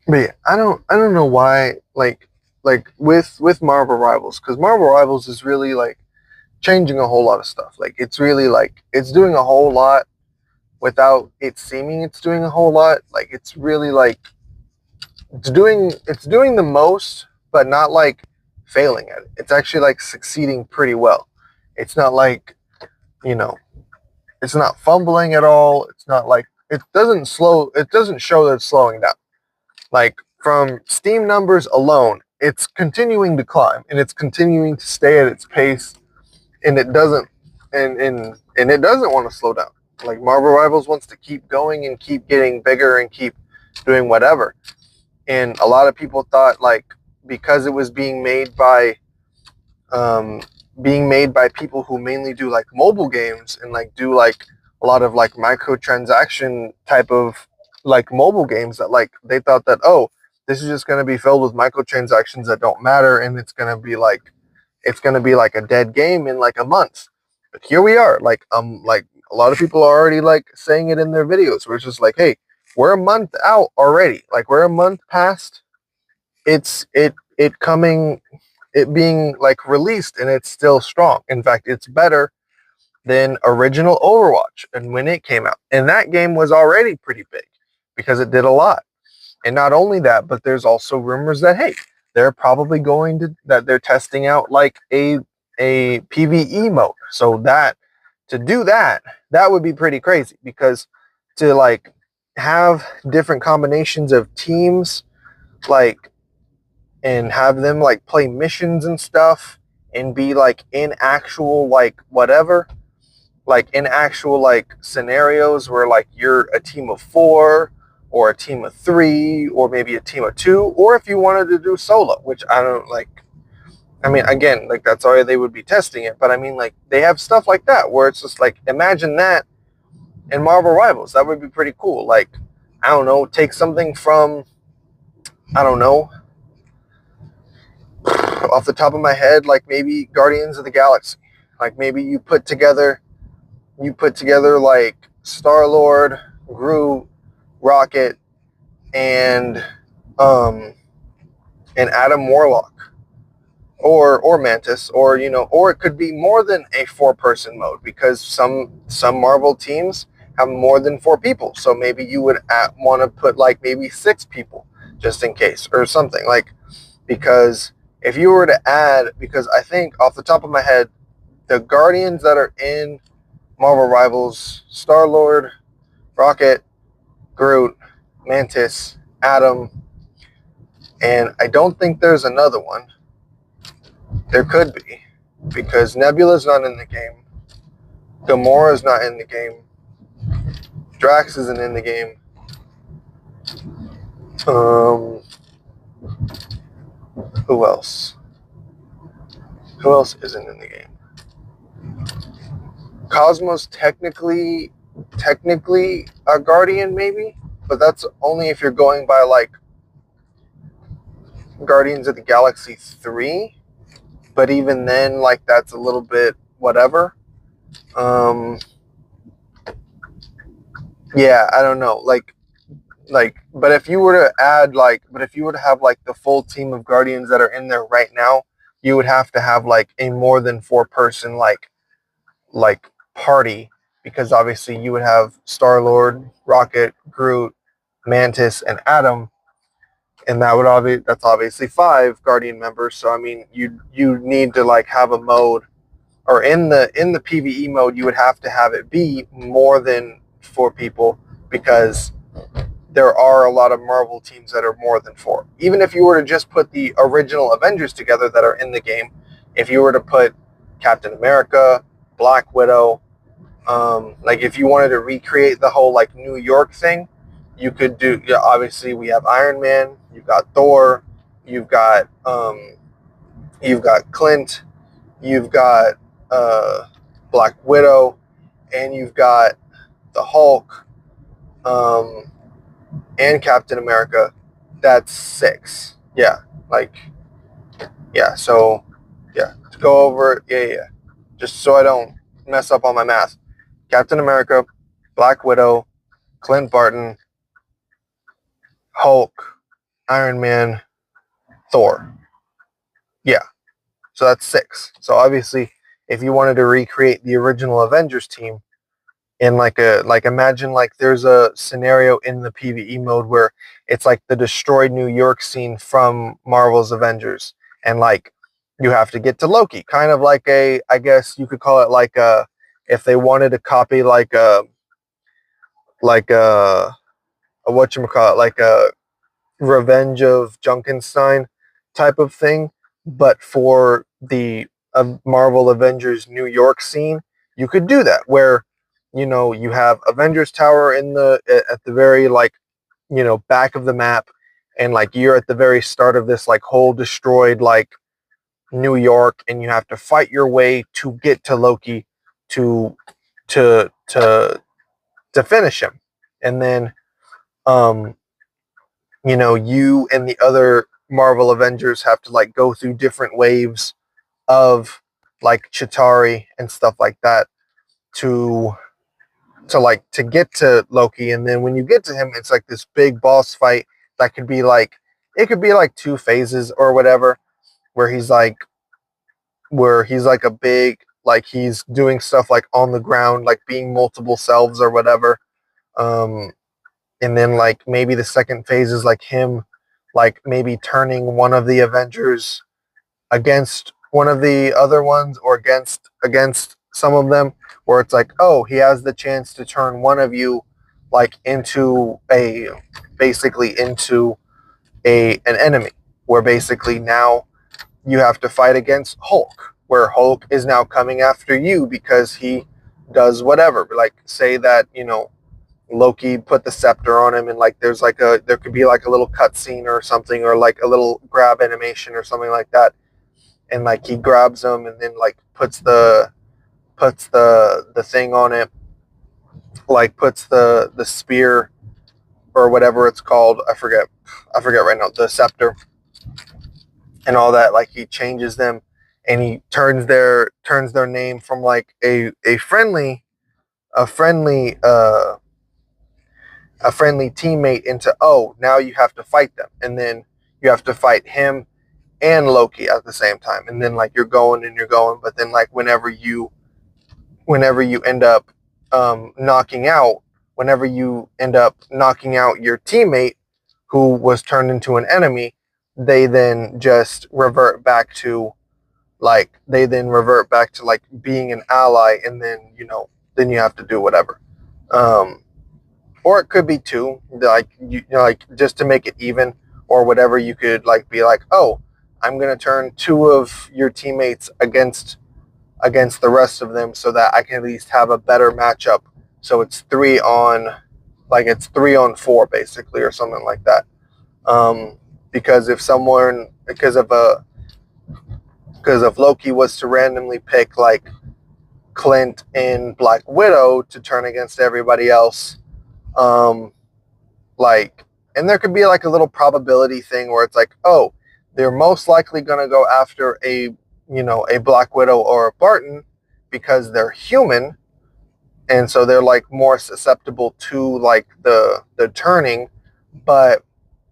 But yeah, I don't know why like with Marvel Rivals, because Marvel Rivals is really like changing a whole lot of stuff. Like it's really like it's doing a whole lot without it seeming it's doing a whole lot. Like it's really like it's doing the most, but not like failing at it. It's actually like succeeding pretty well. It's not like, you know, it's not fumbling at all. It's not like it doesn't show that it's slowing down. Like from Steam numbers alone, it's continuing to climb and it's continuing to stay at its pace, and it doesn't and it doesn't want to slow down. Like Marvel Rivals wants to keep going and keep getting bigger and keep doing whatever. And a lot of people thought like because it was um, being made by people who mainly do like mobile games and like do like a lot of like microtransaction type of like mobile games, that like they thought that, oh, this is just going to be filled with microtransactions that don't matter, and it's going to be like a dead game in like a month. But here we are, like a lot of people are already like saying it in their videos, where it's just like, hey, we're a month out already, like we're a month past it coming, it being like released, and it's still strong. In fact, it's better than original Overwatch and when it came out. And that game was already pretty big because it did a lot. And not only that, but there's also rumors that, hey, they're probably going to that they're testing out like a PvE mode. So that to do that, that would be pretty crazy, because to like have different combinations of teams, like, and have them like play missions and stuff and be like in actual like whatever, like in actual like scenarios where like you're a team of four or a team of three or maybe a team of two, or if you wanted to do solo, which I don't like. I mean, again, like that's why they would be testing it, but I mean, like they have stuff like that where it's just like, imagine that in Marvel Rivals. That would be pretty cool. Like, I don't know, take something from, I don't know, off the top of my head, like maybe Guardians of the Galaxy. Like maybe you put together like Star Lord, Groot, Rocket, and um and Adam Warlock, or Mantis, or or it could be more than a four-person mode, because some Marvel teams have more than four people. So maybe you would want to put like maybe six people just in case or something like, because if you were to add, because I think off the top of my head, the Guardians that are in Marvel Rivals: Star Lord, Rocket, Groot, Mantis, Adam, and I don't think there's another one. There could be, because Nebula's not in the game, Gamora's not in the game, Drax isn't in the game. Um, who else? Who else isn't in the game? Cosmos technically a Guardian maybe, but that's only if you're going by like Guardians of the Galaxy 3. But even then, like that's a little bit whatever. Um, yeah, I don't know. But if you were to add but if you were to have like the full team of Guardians that are in there right now, you would have to have like a more than four-person like party, because obviously you would have Star Lord, Rocket, Groot, Mantis, and Adam, and that's obviously five Guardian members. So I mean, you need to like have a mode, or in the PVE mode, you would have to have it be more than four people, because there are a lot of Marvel teams that are more than four. Even if you were to just put the original Avengers together that are in the game, if you were to put Captain America, Black Widow, like if you wanted to recreate the whole like New York thing, you could do. Yeah, obviously we have Iron Man, you've got Thor, you've got Clint, you've got uh, Black Widow, and you've got the Hulk, um, and Captain America. That's six. Yeah, like yeah. So yeah, to go over it, yeah. Just so I don't mess up on my math. Captain America, Black Widow, Clint Barton, Hulk. Iron Man, Thor. Yeah. So that's 6. So obviously, if you wanted to recreate the original Avengers team in like imagine like there's a scenario in the PvE mode where it's like the destroyed New York scene from Marvel's Avengers, and like you have to get to Loki, kind of like a, I guess you could call it like a, if they wanted to copy like a whatchamacallit, like a Revenge of Junkenstein type of thing, but for the Marvel Avengers New York scene, you could do that where you have Avengers Tower in the at the very like back of the map, and like you're at the very start of this like whole destroyed like New York, and you have to fight your way to get to Loki to to to to finish him, and then um you and the other Marvel Avengers have to like go through different waves of like Chitauri and stuff like that to to get to Loki, and then when you get to him, it's like this big boss fight that could be like, it could be like 2 phases or whatever, where he's like a big, like he's doing stuff like on the ground, like being multiple selves or whatever. Um, and then like maybe the second phase is like him like maybe turning one of the Avengers against one of the other ones, or against some of them, where it's like, oh, he has the chance to turn one of you like into a basically into a an enemy, where basically now you have to fight against Hulk, where Hulk is now coming after you because he does whatever, like say that Loki put the scepter on him, and like there could be like a little cutscene or something, or like a little grab animation or something like that, and like he grabs him and then like puts the thing on it, like puts the spear or whatever it's called, I forget right now, the scepter and all that, like he changes them, and he turns their name from like a friendly a friendly teammate into, oh, now you have to fight them, and then you have to fight him and Loki at the same time, and then like you're going and you're going, but then like whenever you end up knocking out whenever you end up knocking out your teammate who was turned into an enemy, they then just revert back to like being an ally, and then then you have to do whatever. Um, or it could be 2, like like just to make it even, or whatever. You could like be like, oh, I'm gonna turn 2 of your teammates against the rest of them, so that I can at least have a better matchup. So it's 3 on 4 basically, or something like that. Because if Loki was to randomly pick like Clint and Black Widow to turn against everybody else, um, like, and there could be like a little probability thing where it's like, oh, they're most likely going to go after a Black Widow or a Barton because they're human, and so they're like more susceptible to like the turning, but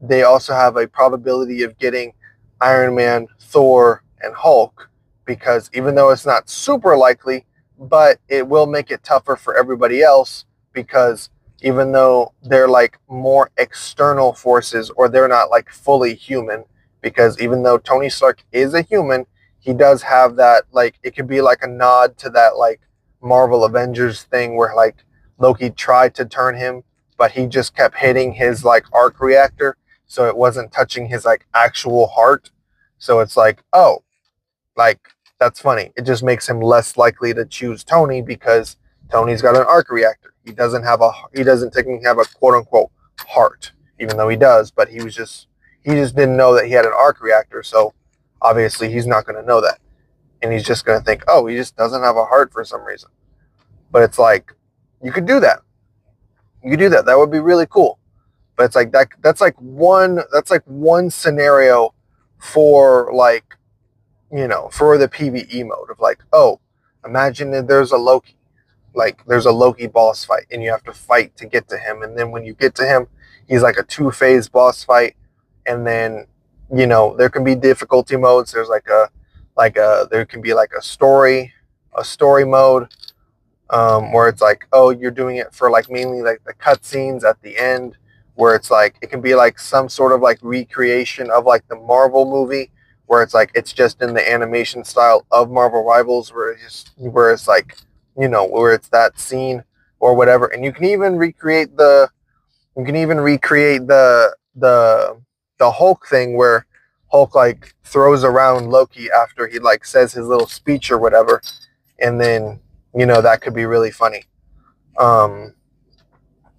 they also have a probability of getting Iron Man, Thor, and Hulk, because even though it's not super likely, but it will make it tougher for everybody else, because even though they're like more external forces, or they're not like fully human, because even though Tony Stark is a human, he does have that, like, it could be like a nod to that like Marvel Avengers thing where like Loki tried to turn him, but he just kept hitting his like arc reactor, so it wasn't touching his like actual heart. So it's like, oh, like, that's funny. It just makes him less likely to choose Tony because Tony's got an arc reactor. He doesn't technically have a quote unquote heart, even though he does, but he just didn't know that he had an arc reactor, so obviously he's not going to know that. And he's just going to think, oh, he just doesn't have a heart for some reason. But it's like, you could do that. You could do that. That would be really cool. But it's like that's like one scenario for like for the PvE mode of like, oh, imagine that there's a Loki boss fight, and you have to fight to get to him, and then when you get to him, he's like a 2-phase boss fight, and then there can be difficulty modes. There's there can be like a story mode, where it's like, oh, you're doing it for like mainly like the cutscenes at the end, where it's like it can be like some sort of like recreation of like the Marvel movie, where it's like it's just in the animation style of Marvel Rivals, where it's like where it's that scene or whatever, and you can even recreate the Hulk thing where Hulk like throws around Loki after he like says his little speech or whatever, and then that could be really funny. Um,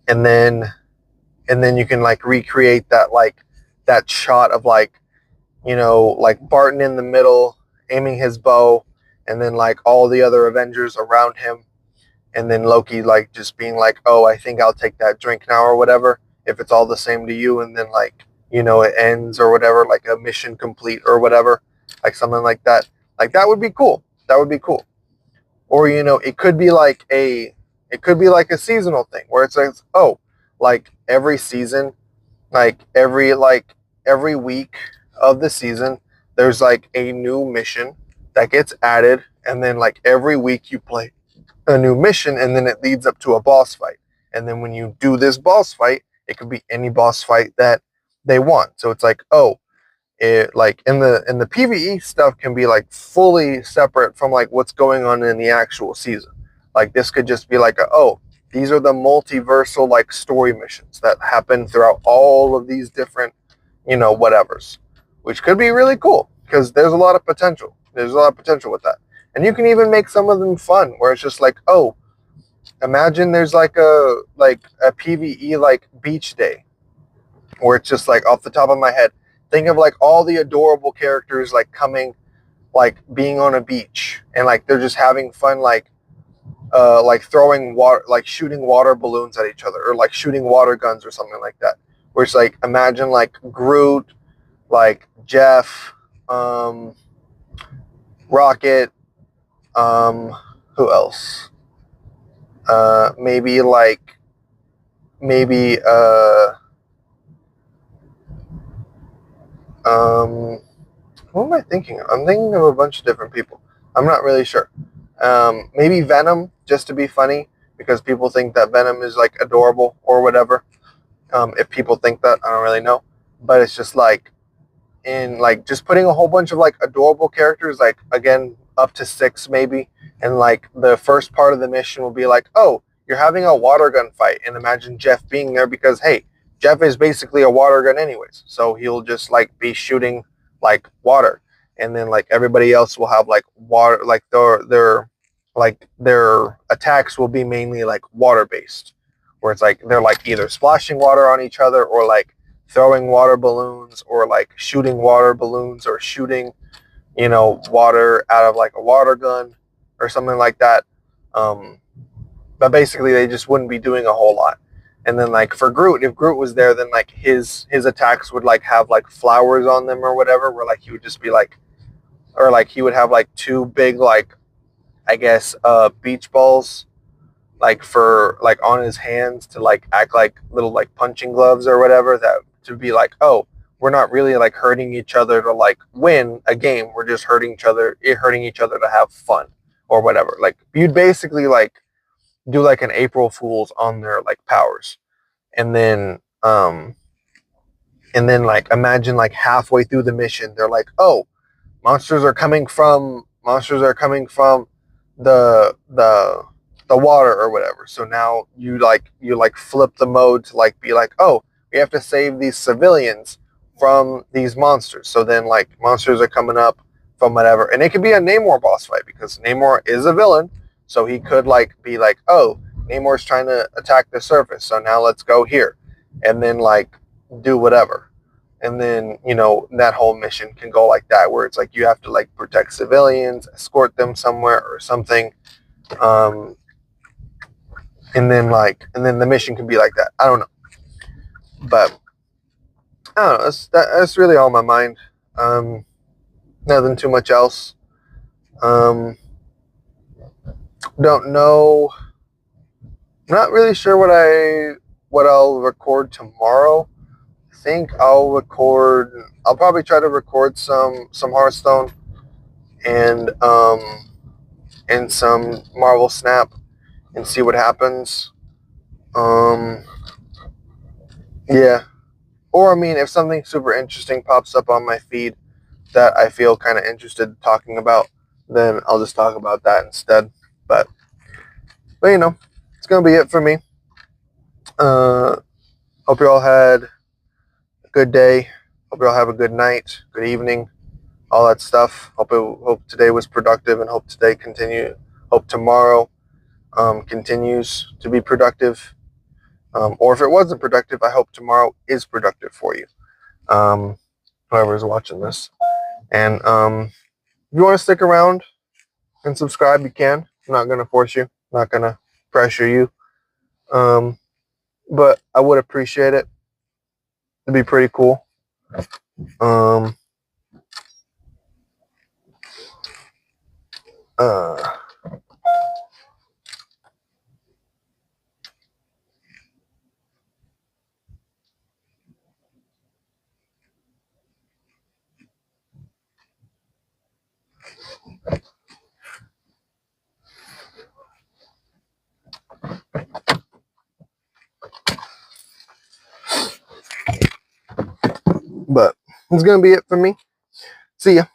and then you can like recreate that shot of like like Barton in the middle aiming his bow, and then like all the other Avengers around him, and then Loki like just being like, oh, I think I'll take that drink now or whatever, if it's all the same to you, and then like it ends or whatever, like a mission complete or whatever, like something like that. Like that would be cool. That would be cool. Or it could be like a seasonal thing where it's like, oh, like every season, every week of the season, there's like a new mission that gets added, and then like every week you play a new mission, and then it leads up to a boss fight. And then when you do this boss fight, it could be any boss fight that they want. So it's like, oh, it like in the PvE stuff can be like fully separate from like what's going on in the actual season. Like this could just be like, oh, these are the multiversal like story missions that happen throughout all of these different, whatevers, which could be really cool because there's a lot of potential. There's a lot of potential with that. And you can even make some of them fun where it's just like, oh, imagine there's like a PvE like beach day, where it's just like off the top of my head, think of like all the adorable characters like coming, like being on a beach, and like they're just having fun, like throwing water, like shooting water balloons at each other, or like shooting water guns or something like that. Where it's like, imagine like Groot, like Jeff, Rocket, who else? Maybe like maybe um who am I thinking of? I'm thinking of a bunch of different people. I'm not really sure. Maybe Venom, just to be funny, because people think that Venom is like adorable or whatever. If people think that, I don't really know. But it's just like, in like just putting a whole bunch of like adorable characters, like again up to 6 maybe, and like the first part of the mission will be like, oh, you're having a water gun fight, and imagine Jeff being there because, hey, Jeff is basically a water gun anyways, so he'll just like be shooting like water, and then like everybody else will have like water, like their attacks will be mainly like water based, where it's like they're like either splashing water on each other, or like throwing water balloons, or like shooting water balloons, or shooting water out of like a water gun or something like that. But basically they just wouldn't be doing a whole lot. And then like for Groot, if Groot was there, then like his attacks would like have like flowers on them or whatever, where like he would just be like, or like he would have like 2 big like, I guess, beach balls like for like on his hands to like act like little like punching gloves or whatever, that to be like, oh, we're not really like hurting each other to like win a game, we're just hurting each other to have fun or whatever. Like you'd basically like do like an April Fool's on their like powers. And then like imagine like halfway through the mission they're like, oh, monsters are coming from the water or whatever. So now you flip the mode to like be like, oh, we have to save these civilians from these monsters. So then like monsters are coming up from whatever, and it could be a Namor boss fight because Namor is a villain. So he could like be like, oh, Namor's trying to attack the surface, so now let's go here, and then like do whatever. And then that whole mission can go like that, where it's like you have to like protect civilians, escort them somewhere or something, and then the mission can be like that. I don't know, but I don't know. That's really all my mind. Nothing too much else. Don't know. Not really sure what I'll record tomorrow. think I'll probably try to record some Hearthstone and some Marvel Snap and see what happens. Yeah. Or I mean, if something super interesting pops up on my feed that I feel kind of interested in talking about, then I'll just talk about that instead. But it's gonna be it for me. Uh, Hope you all had a good day. Hope you all have a good night, good evening, all that stuff. Hope today was productive, and Hope tomorrow continues to be productive. Or if it wasn't productive, I hope tomorrow is productive for you. Whoever is watching this, and if you want to stick around and subscribe, you can. I'm not gonna force you. I'm not gonna pressure you. But I would appreciate it. It'd be pretty cool. Um, uh, but it's gonna be it for me. See ya.